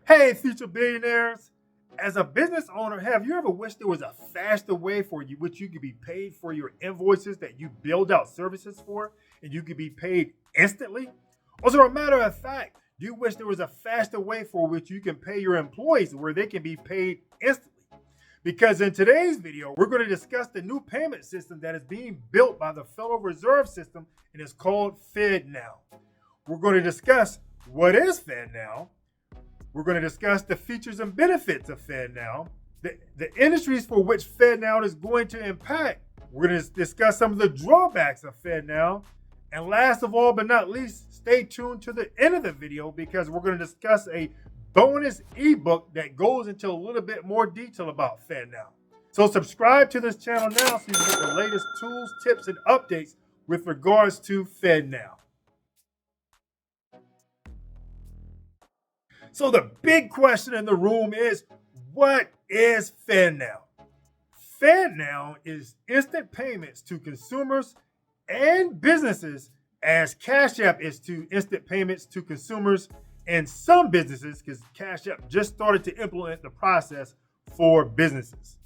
Hey, future billionaires. As a business owner, have you ever wished there was a faster way for you, which you could be paid for your invoices that you build out services for, and you could be paid instantly? As a matter of fact, do you wish there was a faster way for which you can pay your employees where they can be paid instantly? Because in today's video, we're going to discuss the new payment system that is being built by the Federal Reserve System, and it's called FedNow. We're going to discuss what is FedNow. We're going to discuss the features and benefits of FedNow, the industries for which FedNow is going to impact. We're going to discuss some of the drawbacks of FedNow. And last of all, but not least, stay tuned to the end of the video because we're going to discuss a bonus ebook that goes into a little bit more detail about FedNow. So subscribe to this channel now so you can get the latest tools, tips, and updates with regards to FedNow. So the big question in the room is, what is FedNow? FedNow is instant payments to consumers and businesses as Cash App is to instant payments to consumers and some businesses, because Cash App just started to implement the process for businesses.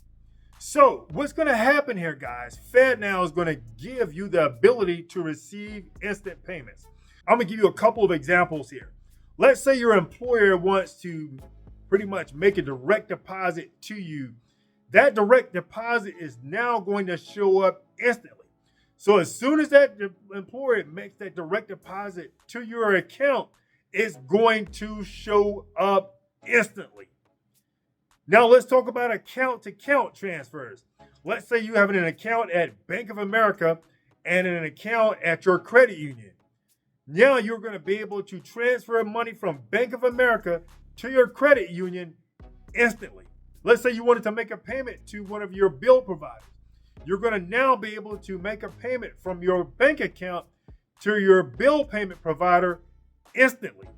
So what's going to happen here, guys? FedNow is going to give you the ability to receive instant payments. I'm going to give you a couple of examples here. Let's say your employer wants to pretty much make a direct deposit to you. That direct deposit is now going to show up instantly. So as soon as that employer makes that direct deposit to your account, it's going to show up instantly. Now let's talk about account-to-account transfers. Let's say you have an account at Bank of America and an account at your credit union. Now you're going to be able to transfer money from Bank of America to your credit union instantly. Let's say you wanted to make a payment to one of your bill providers. You're going to now be able to make a payment from your bank account to your bill payment provider instantly.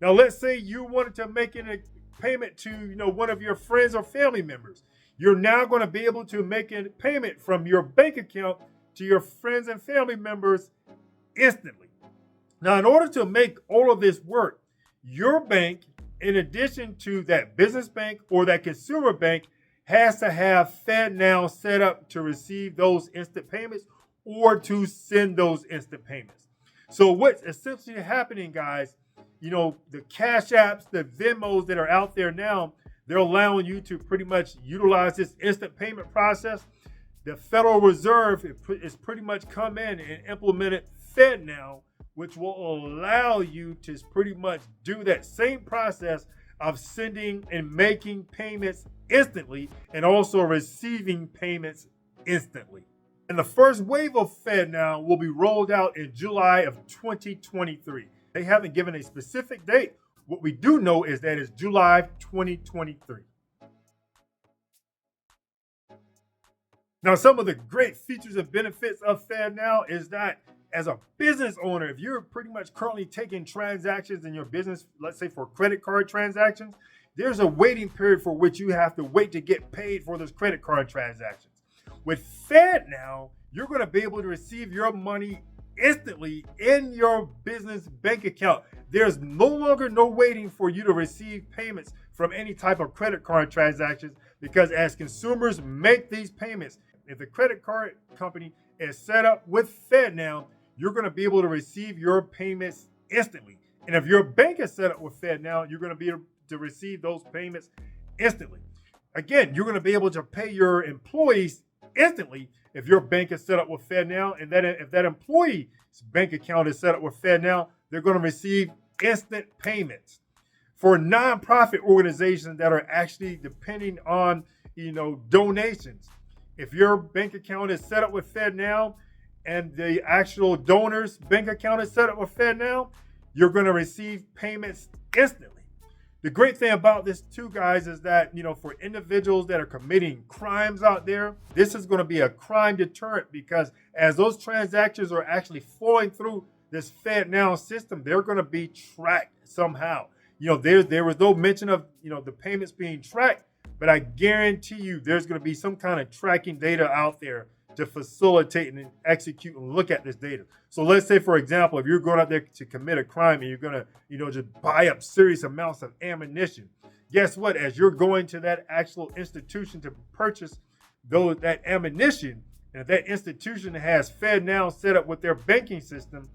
Now let's say you wanted to make a payment to one of your friends or family members. You're now going to be able to make a payment from your bank account to your friends and family members instantly. Now, in order to make all of this work, your bank, in addition to that business bank or that consumer bank, has to have FedNow set up to receive those instant payments or to send those instant payments. So what's essentially happening, guys, the Cash Apps, the Venmos that are out there now, they're allowing you to pretty much utilize this instant payment process. The Federal Reserve has pretty much come in and implemented FedNow, which will allow you to pretty much do that same process of sending and making payments instantly and also receiving payments instantly. And the first wave of FedNow will be rolled out in July of 2023. They haven't given a specific date. What we do know is that it's July 2023. Now, some of the great features and benefits of FedNow is that as a business owner, if you're pretty much currently taking transactions in your business, let's say for credit card transactions, there's a waiting period for which you have to wait to get paid for those credit card transactions. With FedNow, you're going to be able to receive your money instantly in your business bank account. There's no longer no waiting for you to receive payments from any type of credit card transactions, because as consumers make these payments, if the credit card company is set up with FedNow, you're going to be able to receive your payments instantly. And if your bank is set up with FedNow, you're going to be able to receive those payments instantly. Again, you're going to be able to pay your employees instantly if your bank is set up with FedNow, and if that employee's bank account is set up with FedNow, they're going to receive instant payments. For nonprofit organizations that are actually depending on, donations, if your bank account is set up with FedNow and the actual donor's bank account is set up with FedNow, you're going to receive payments instantly. The great thing about this too, guys, is that, for individuals that are committing crimes out there, this is going to be a crime deterrent, because as those transactions are actually flowing through this FedNow system, they're going to be tracked somehow. There was no mention of, the payments being tracked, but I guarantee you there's going to be some kind of tracking data out there to facilitate and execute and look at this data. So let's say, for example, if you're going out there to commit a crime and you're going to, just buy up serious amounts of ammunition, guess what? As you're going to that actual institution to purchase that ammunition, and if that institution has FedNow set up with their banking system,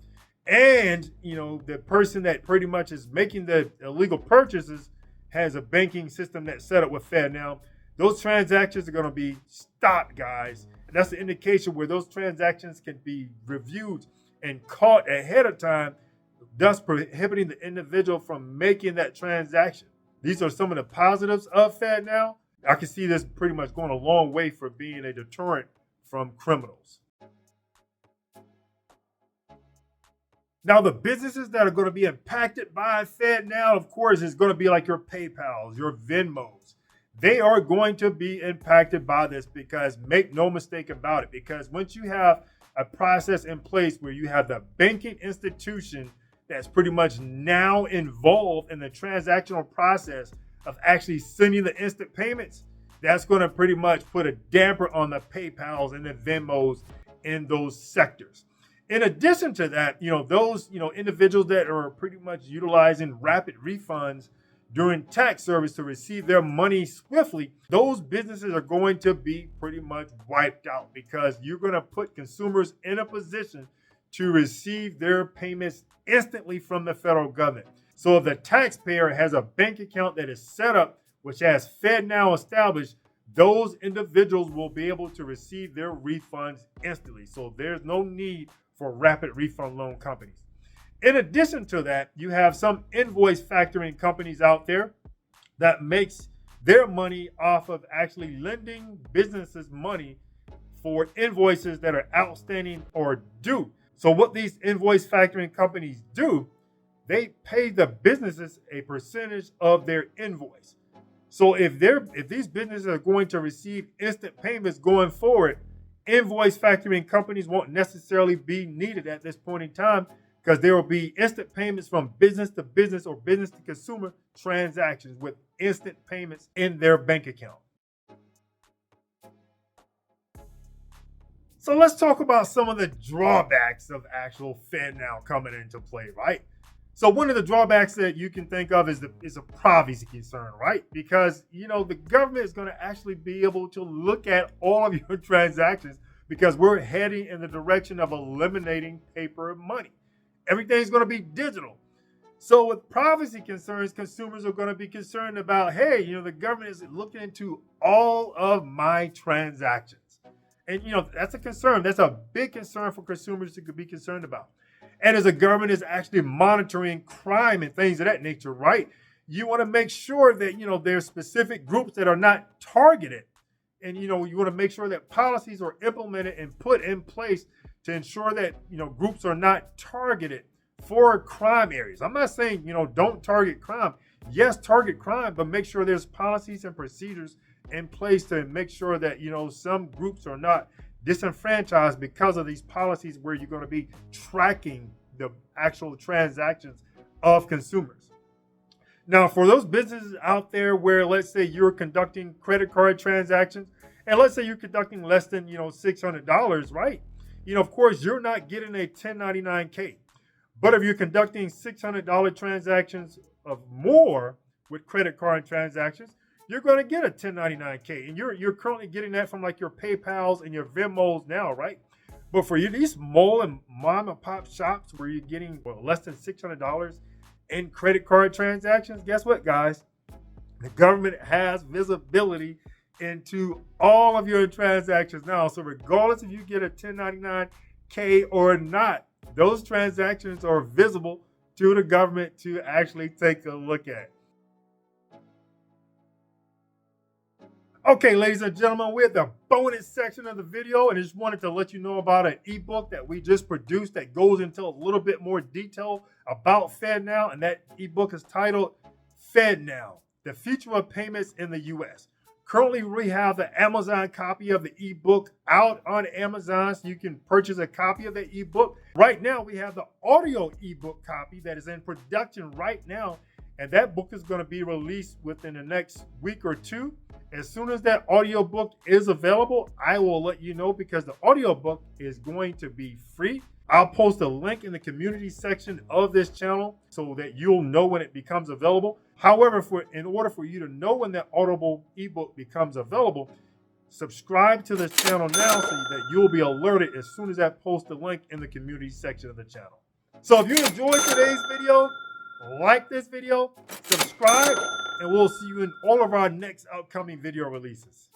and the person that pretty much is making the illegal purchases has a banking system that's set up with FedNow, those transactions are going to be stopped, guys. And that's the indication where those transactions can be reviewed and caught ahead of time, thus prohibiting the individual from making that transaction. These are some of the positives of FedNow. I can see this pretty much going a long way for being a deterrent from criminals. Now, the businesses that are going to be impacted by FedNow, of course, is going to be like your PayPals, your Venmos. They are going to be impacted by this because make no mistake about it, because once you have a process in place where you have the banking institution that's pretty much now involved in the transactional process of actually sending the instant payments, that's going to pretty much put a damper on the PayPals and the Venmos in those sectors. In addition to that, those, individuals that are pretty much utilizing rapid refunds during tax service to receive their money swiftly, those businesses are going to be pretty much wiped out because you're going to put consumers in a position to receive their payments instantly from the federal government. So if the taxpayer has a bank account that is set up, which has FedNow established, those individuals will be able to receive their refunds instantly. So there's no need for rapid refund loan companies. In addition to that, you have some invoice factoring companies out there that makes their money off of actually lending businesses money for invoices that are outstanding or due. So what these invoice factoring companies do, they pay the businesses a percentage of their invoice. So if these businesses are going to receive instant payments going forward, invoice factoring companies won't necessarily be needed at this point in time because there will be instant payments from business to business or business to consumer transactions with instant payments in their bank account. So let's talk about some of the drawbacks of actual FedNow coming into play, right? So one of the drawbacks that you can think of is a privacy concern, right? Because, the government is going to actually be able to look at all of your transactions because we're heading in the direction of eliminating paper money. Everything's going to be digital. So with privacy concerns, consumers are going to be concerned about, hey, the government is looking into all of my transactions. And, that's a concern. That's a big concern for consumers to be concerned about. And as the government is actually monitoring crime and things of that nature, right? You want to make sure that, there's specific groups that are not targeted. And, you want to make sure that policies are implemented and put in place to ensure that, groups are not targeted for crime areas. I'm not saying, don't target crime. Yes, target crime, but make sure there's policies and procedures in place to make sure that, some groups are not disenfranchised because of these policies where you're going to be tracking the actual transactions of consumers. Now, for those businesses out there where, let's say, you're conducting credit card transactions, and let's say you're conducting less than, $600, right? Of course, you're not getting a 1099-K. But if you're conducting $600 transactions of more with credit card transactions, you're going to get a 1099-K. And you're currently getting that from like your PayPals and your Venmos now, right? But for you, these small and mom and pop shops where you're getting less than $600 in credit card transactions, guess what, guys? The government has visibility into all of your transactions now. So regardless if you get a 1099-K or not, those transactions are visible to the government to actually take a look at. Okay, ladies and gentlemen, we're at the bonus section of the video, and I just wanted to let you know about an ebook that we just produced that goes into a little bit more detail about FedNow, and that ebook is titled FedNow, The Future of Payments in the U.S. Currently, we have the Amazon copy of the ebook out on Amazon, so you can purchase a copy of the ebook. Right now, we have the audio ebook copy that is in production right now, and that book is going to be released within the next week or two. As soon as that audiobook is available, I will let you know, because the audiobook is going to be free. I'll post a link in the community section of this channel so that you'll know when it becomes available. However, in order for you to know when that Audible ebook becomes available, subscribe to this channel now so that you'll be alerted as soon as I post the link in the community section of the channel. So if you enjoyed today's video, like this video, subscribe, and we'll see you in all of our next upcoming video releases.